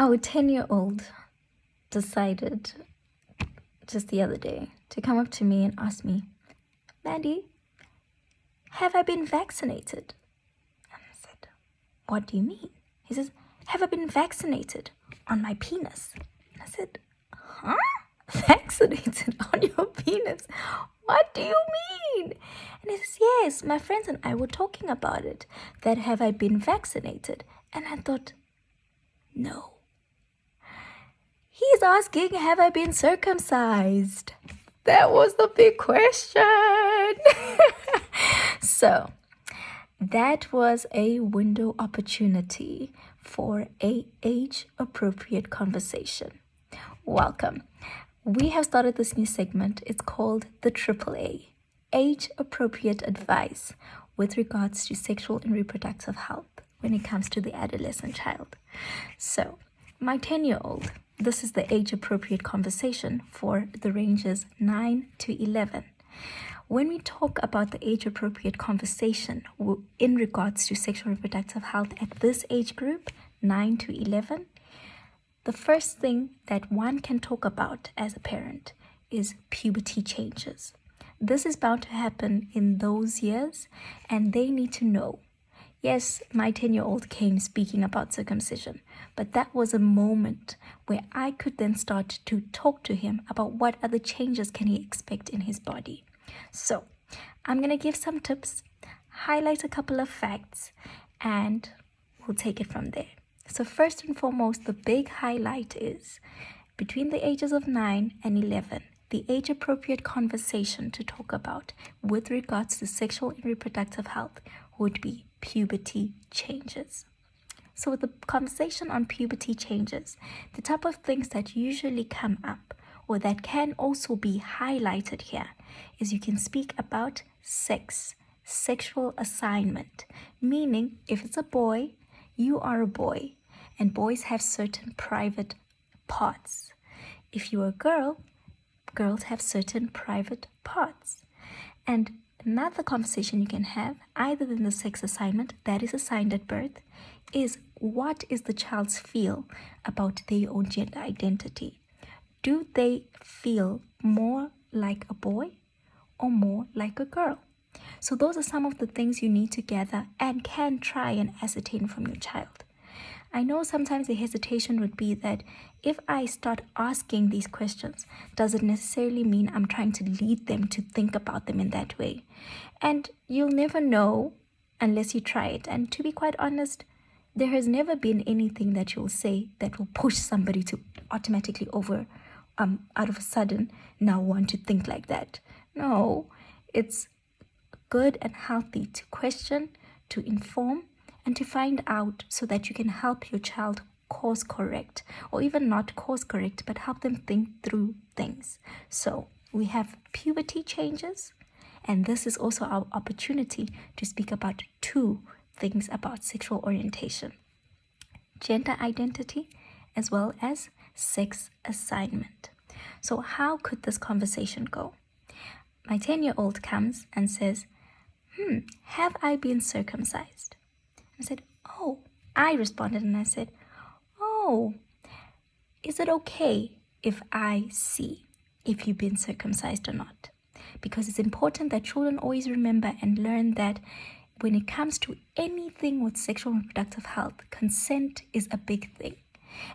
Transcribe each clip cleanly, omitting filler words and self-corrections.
Our 10-year-old decided just the other day to come up to me and ask me, Mandy, have I been vaccinated? And I said, what do you mean? He says, have I been vaccinated on my penis? And I said, huh? Vaccinated on your penis? What do you mean? And he says, yes, my friends and I were talking about it, that have I been vaccinated? And I thought, no. He's asking, have I been circumcised? That was the big question. So, that was a window opportunity for a age-appropriate conversation. Welcome. We have started this new segment. It's called the AAA, Age-Appropriate Advice with regards to sexual and reproductive health when it comes to the adolescent child. So, my 10-year-old, this is the age-appropriate conversation for the ranges 9 to 11. When we talk about the age-appropriate conversation in regards to sexual and reproductive health at this age group, 9 to 11, the first thing that one can talk about as a parent is puberty changes. This is bound to happen in those years, and they need to know. Yes, my 10-year-old came speaking about circumcision, but that was a moment where I could then start to talk to him about what other changes can he expect in his body. So, I'm going to give some tips, highlight a couple of facts, and we'll take it from there. So first and foremost, the big highlight is between the ages of 9 and 11, the age-appropriate conversation to talk about with regards to sexual and reproductive health would be puberty changes. So with the conversation on puberty changes, the type of things that usually come up or that can also be highlighted here is you can speak about sex, sexual assignment, meaning if it's a boy, you are a boy, and boys have certain private parts. If you're a girl, girls have certain private parts. And another conversation you can have, either than the sex assignment that is assigned at birth, is what is the child's feel about their own gender identity? Do they feel more like a boy or more like a girl? So those are some of the things you need to gather and can try and ascertain from your child. I know sometimes the hesitation would be that if I start asking these questions, does it necessarily mean I'm trying to lead them to think about them in that way? And you'll never know unless you try it. And to be quite honest, there has never been anything that you'll say that will push somebody to automatically out of a sudden now want to think like that. No, it's good and healthy to question, to inform, and to find out so that you can help your child course correct, or even not course correct, but help them think through things. So we have puberty changes, and this is also our opportunity to speak about two things about sexual orientation: gender identity as well as sex assignment. So how could this conversation go? My 10-year-old comes and says, have I been circumcised? I said, I responded and I said, is it okay if I see if you've been circumcised or not? Because it's important that children always remember and learn that when it comes to anything with sexual and reproductive health, consent is a big thing.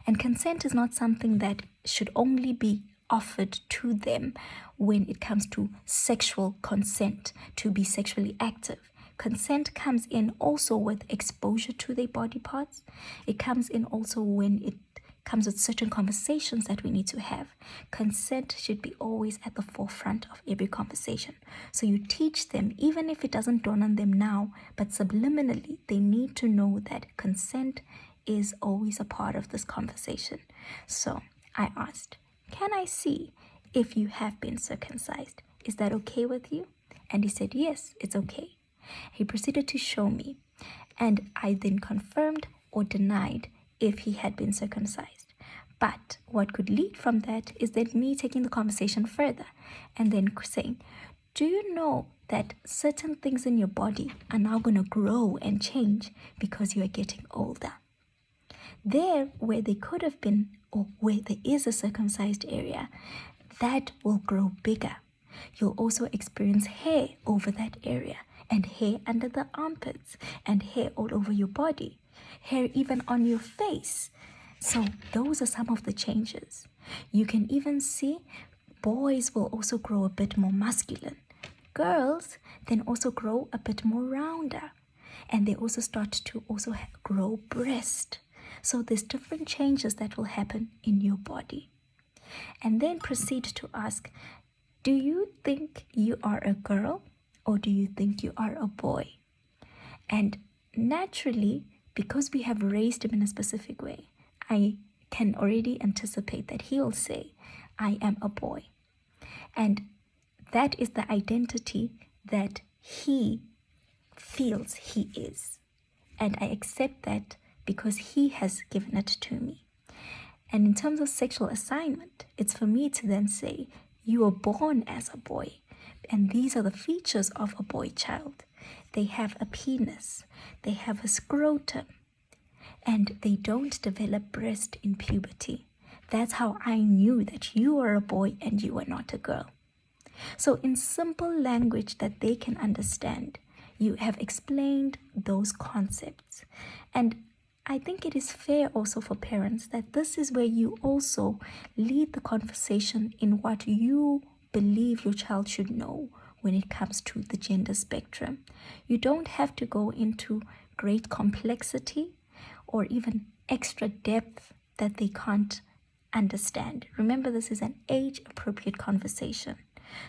And consent is not something that should only be offered to them when it comes to sexual consent to be sexually active. Consent comes in also with exposure to their body parts. It comes in also when it comes with certain conversations that we need to have. Consent should be always at the forefront of every conversation. So you teach them, even if it doesn't dawn on them now, but subliminally, they need to know that consent is always a part of this conversation. So I asked, can I see if you have been circumcised? Is that okay with you? And he said, yes, it's okay. He proceeded to show me, and I then confirmed or denied if he had been circumcised. But what could lead from that is then me taking the conversation further and then saying, do you know that certain things in your body are now going to grow and change because you are getting older? There, where they could have been, or where there is a circumcised area, that will grow bigger. You'll also experience hair over that area, and hair under the armpits, and hair all over your body, hair even on your face. So those are some of the changes. You can even see boys will also grow a bit more masculine. Girls then also grow a bit more rounder, and they also start to also grow breast. So there's different changes that will happen in your body. And then proceed to ask, do you think you are a girl or do you think you are a boy? And naturally, because we have raised him in a specific way, I can already anticipate that he'll say, I am a boy. And that is the identity that he feels he is. And I accept that because he has given it to me. And in terms of sexual assignment, it's for me to then say, you were born as a boy. And these are the features of a boy child. They have a penis, they have a scrotum, and they don't develop breast in puberty. That's how I knew that you are a boy and you are not a girl. So in simple language that they can understand, you have explained those concepts. And I think it is fair also for parents that this is where you also lead the conversation in what you believe your child should know when it comes to the gender spectrum. You don't have to go into great complexity or even extra depth that they can't understand. Remember, this is an age-appropriate conversation.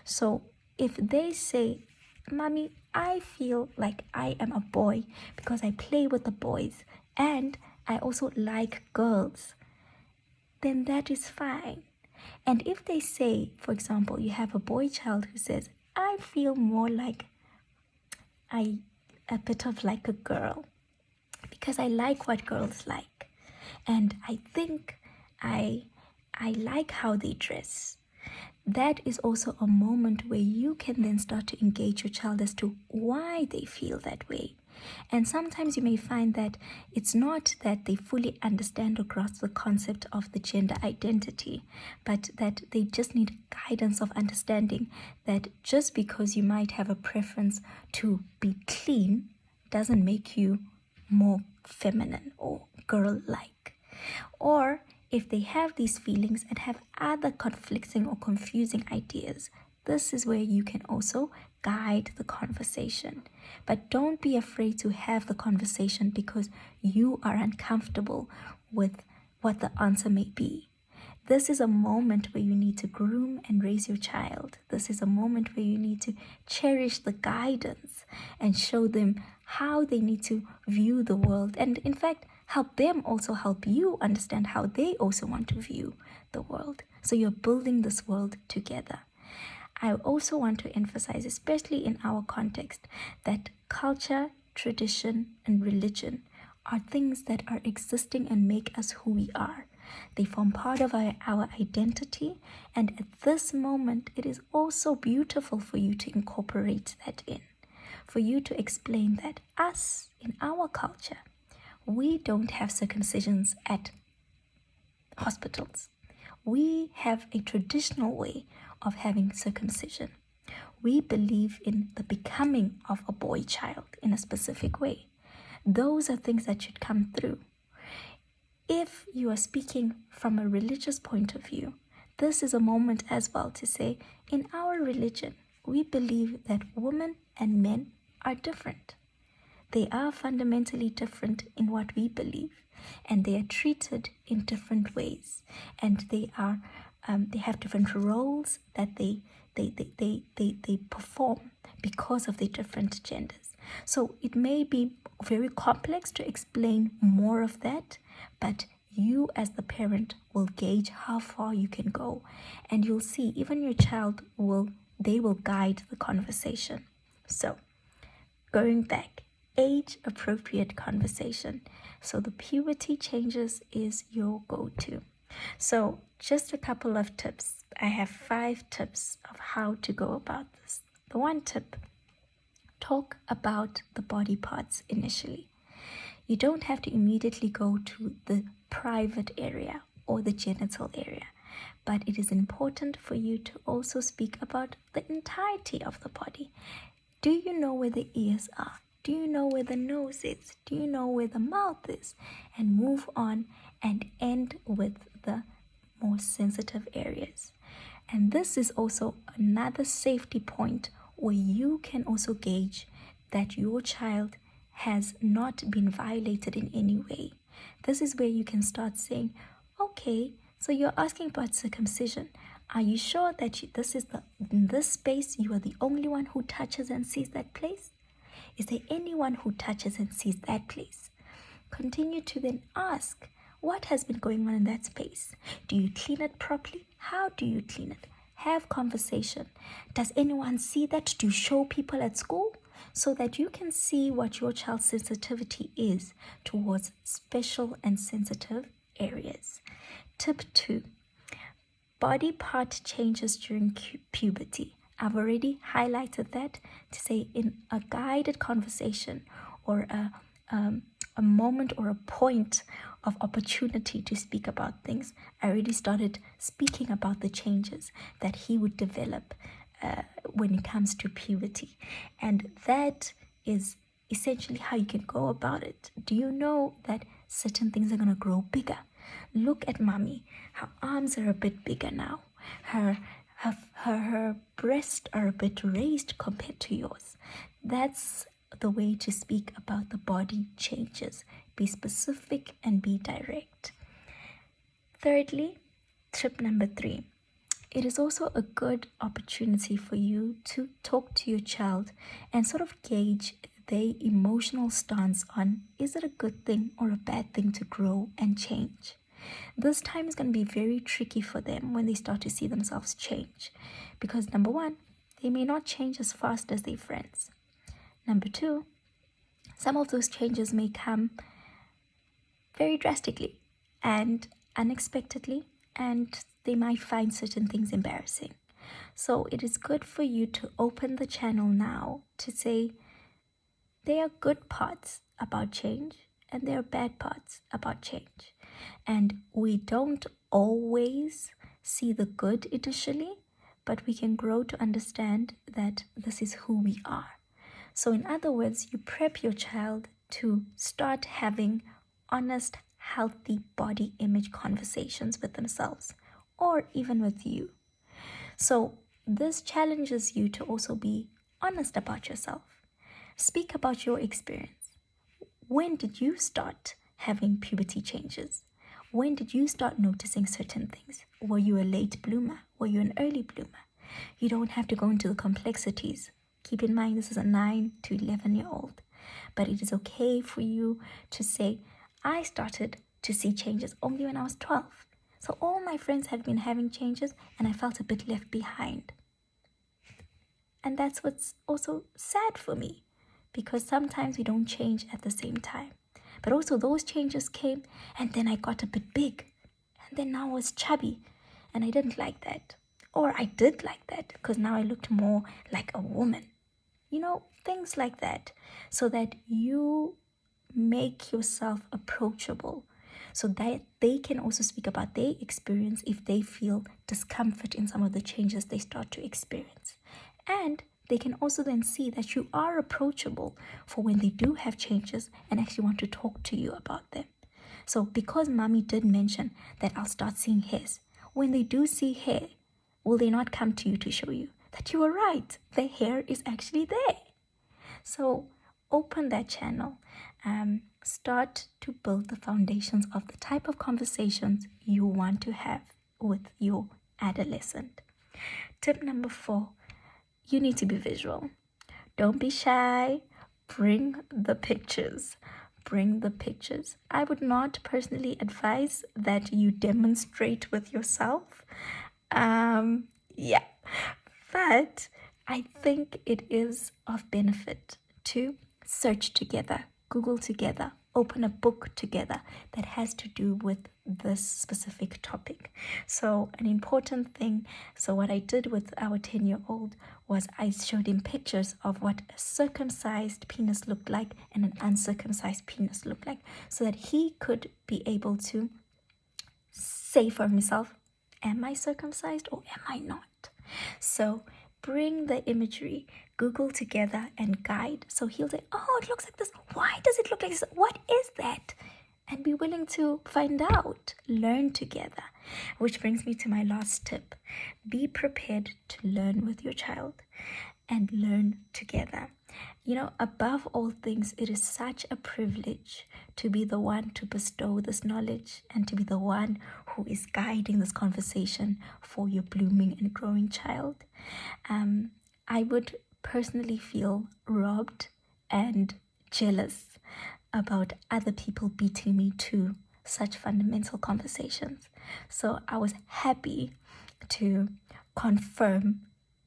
So if they say, Mommy, I feel like I am a boy because I play with the boys and I also like girls, then that is fine. And if they say, for example, you have a boy child who says, I feel more like a bit of like a girl because I like what girls like. And I think I like how they dress. That is also a moment where you can then start to engage your child as to why they feel that way. And sometimes you may find that it's not that they fully understand or grasp the concept of the gender identity, but that they just need guidance of understanding that just because you might have a preference to be clean doesn't make you more feminine or girl-like. Or if they have these feelings and have other conflicting or confusing ideas, this is where you can also guide the conversation. But don't be afraid to have the conversation because you are uncomfortable with what the answer may be. This is a moment where you need to groom and raise your child. This is a moment where you need to cherish the guidance and show them how they need to view the world. And in fact, help them also help you understand how they also want to view the world. So you're building this world together. I also want to emphasize, especially in our context, that culture, tradition, and religion are things that are existing and make us who we are. They form part of our identity, and at this moment, it is also beautiful for you to incorporate that in, for you to explain that us, in our culture, we don't have circumcisions at hospitals. We have a traditional way of having circumcision. We believe in the becoming of a boy child in a specific way. Those are things that should come through. If you are speaking from a religious point of view, this is a moment as well to say, in our religion, we believe that women and men are different. They are fundamentally different in what we believe, and they are treated in different ways, and they have different roles that they perform because of their different genders. So it may be very complex to explain more of that, but you as the parent will gauge how far you can go, and you'll see even your child will guide the conversation. So going back, age-appropriate conversation. So the puberty changes is your go-to. So just a couple of tips. I have 5 tips of how to go about this. The 1 tip, talk about the body parts initially. You don't have to immediately go to the private area or the genital area, but it is important for you to also speak about the entirety of the body. Do you know where the ears are? Do you know where the nose is? Do you know where the mouth is? And move on and end with the more sensitive areas. And this is also another safety point where you can also gauge that your child has not been violated in any way. This is where you can start saying, okay, so you're asking about circumcision. Are you sure that in this space you are the only one who touches and sees that place? Is there anyone who touches and sees that place? Continue to then ask, what has been going on in that space? Do you clean it properly? How do you clean it? Have conversation. Does anyone see that? Do you show people at school? So that you can see what your child's sensitivity is towards special and sensitive areas. Tip 2, body part changes during puberty. I've already highlighted that to say in a guided conversation or a moment or a point of opportunity to speak about things. I already started speaking about the changes that he would develop when it comes to puberty. And that is essentially how you can go about it. Do you know that certain things are going to grow bigger? Look at mommy. Her arms are a bit bigger now. Her breasts are a bit raised compared to yours. That's the way to speak about the body changes. Be specific and be direct. Thirdly, tip number 3. It is also a good opportunity for you to talk to your child and sort of gauge their emotional stance on, is it a good thing or a bad thing to grow and change? This time is going to be very tricky for them when they start to see themselves change. Because number 1, they may not change as fast as their friends. Number 2, some of those changes may come very drastically and unexpectedly, and they might find certain things embarrassing. So it is good for you to open the channel now to say there are good parts about change and there are bad parts about change. And we don't always see the good initially, but we can grow to understand that this is who we are. So in other words, you prep your child to start having honest, healthy body image conversations with themselves or even with you. So this challenges you to also be honest about yourself. Speak about your experience. When did you start having puberty changes? When did you start noticing certain things? Were you a late bloomer? Were you an early bloomer? You don't have to go into the complexities. Keep in mind, this is a 9 to 11-year-old. But it is okay for you to say, I started to see changes only when I was 12. So all my friends had been having changes and I felt a bit left behind. And that's what's also sad for me, because sometimes we don't change at the same time. But also those changes came and then I got a bit big. And then now I was chubby and I didn't like that. Or I did like that because now I looked more like a woman. You know, things like that. So that you make yourself approachable so that they can also speak about their experience if they feel discomfort in some of the changes they start to experience. And they can also then see that you are approachable for when they do have changes and actually want to talk to you about them. So because mommy did mention that I'll start seeing hairs, when they do see hair, will they not come to you to show you that you were right? The hair is actually there. So open that channel. Start to build the foundations of the type of conversations you want to have with your adolescent. Tip number 4, you need to be visual. Don't be shy. Bring the pictures. Bring the pictures. I would not personally advise that you demonstrate with yourself. But I think it is of benefit to search together, Google together, open a book together that has to do with this specific topic. So an important thing, so what I did with our 10-year-old was I showed him pictures of what a circumcised penis looked like and an uncircumcised penis looked like, so that he could be able to say for himself, am I circumcised or am I not? So bring the imagery, Google together and guide. So he'll say, oh, it looks like this. Why does it look like this? What is that? And be willing to find out, learn together. Which brings me to my last tip. Be prepared to learn with your child and learn together. Above all things, it is such a privilege to be the one to bestow this knowledge and to be the one who is guiding this conversation for your blooming and growing child. I would personally feel robbed and jealous about other people beating me to such fundamental conversations. So I was happy to confirm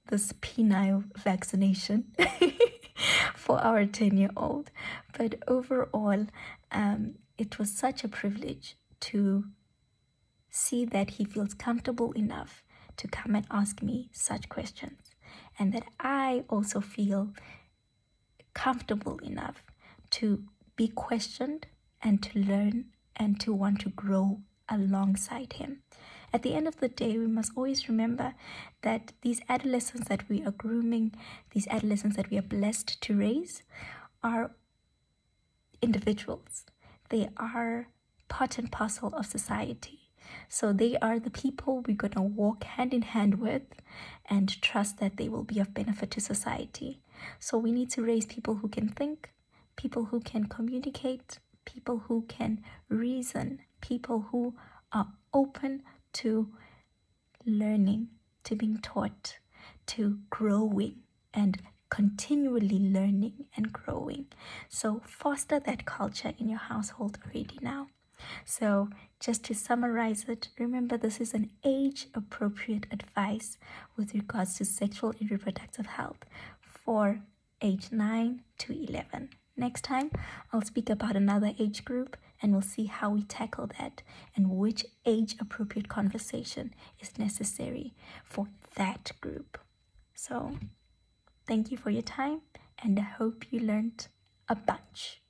this penile vaccination for our 10-year-old. But overall, it was such a privilege to see that he feels comfortable enough to come and ask me such questions, and that I also feel comfortable enough to be questioned and to learn and to want to grow alongside him. At the end of the day, we must always remember that these adolescents that we are grooming, these adolescents that we are blessed to raise, are individuals. They are part and parcel of society. So they are the people we're going to walk hand in hand with and trust that they will be of benefit to society. So we need to raise people who can think, people who can communicate, people who can reason, people who are open to learning, to being taught, to growing and continually learning and growing. So foster that culture in your household already now. So just to summarize it, remember this is an age-appropriate advice with regards to sexual and reproductive health for age 9 to 11. Next time, I'll speak about another age group and we'll see how we tackle that and which age-appropriate conversation is necessary for that group. So, thank you for your time and I hope you learned a bunch.